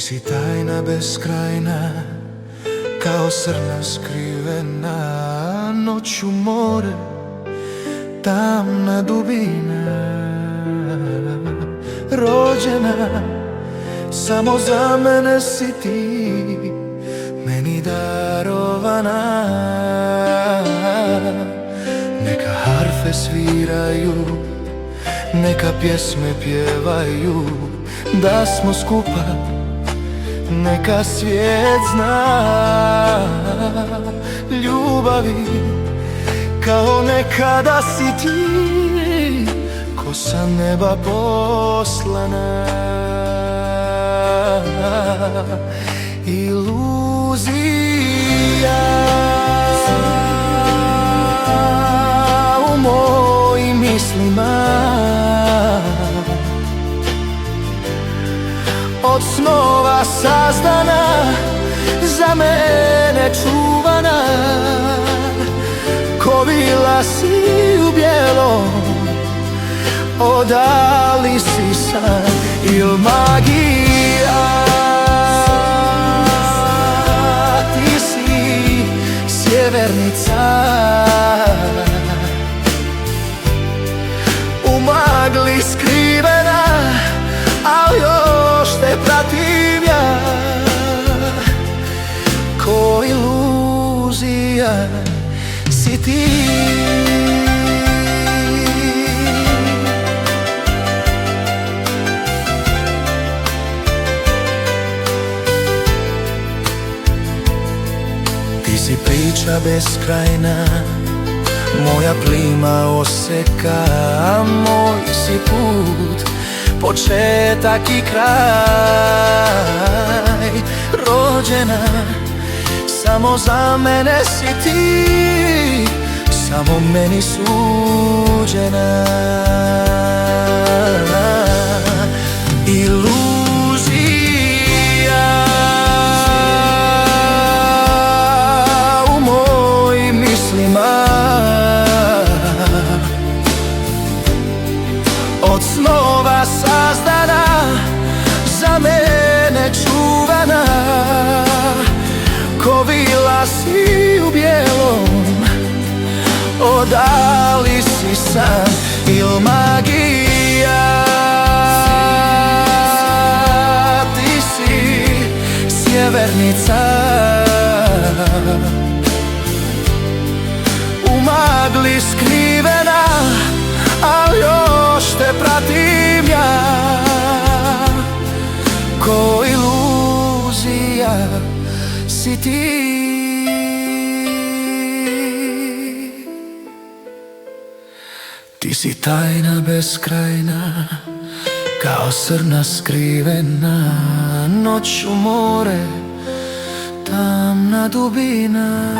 si tajna beskrajna, kao srna skrivena, noću more, tamna dubina. Rođena, samo za mene si ti, meni darovana. Neka harfe sviraju, neka pjesme pjevaju, da smo skupa, neka svijet zna. Ljubavi, kao nekada si ti, ko sa neba poslana. Iluzija u mojim mislima, od snova sazdana, za mene čuvana. Ko bila si u bijelom, odali si san il magija. Ti si sjevernica, u magli skrivena, al još te pratim ja, ko iluzija si ti. Ti si priča beskrajna, moja plima oseka, moj si put, početak i kraj. Rođena, samo za mene si ti, samo meni suđena. Iluzija u mojim mislima, od snova sazdana, za mene čuvana. Ko vila si u bijelom, odali si san il magija. Ti si sjevernica, u magli skrivena, al još te pratim ja, ko iluzija si ti. Ti si tajna beskrajna, kao srna skrivena, noću more, tamna dubina.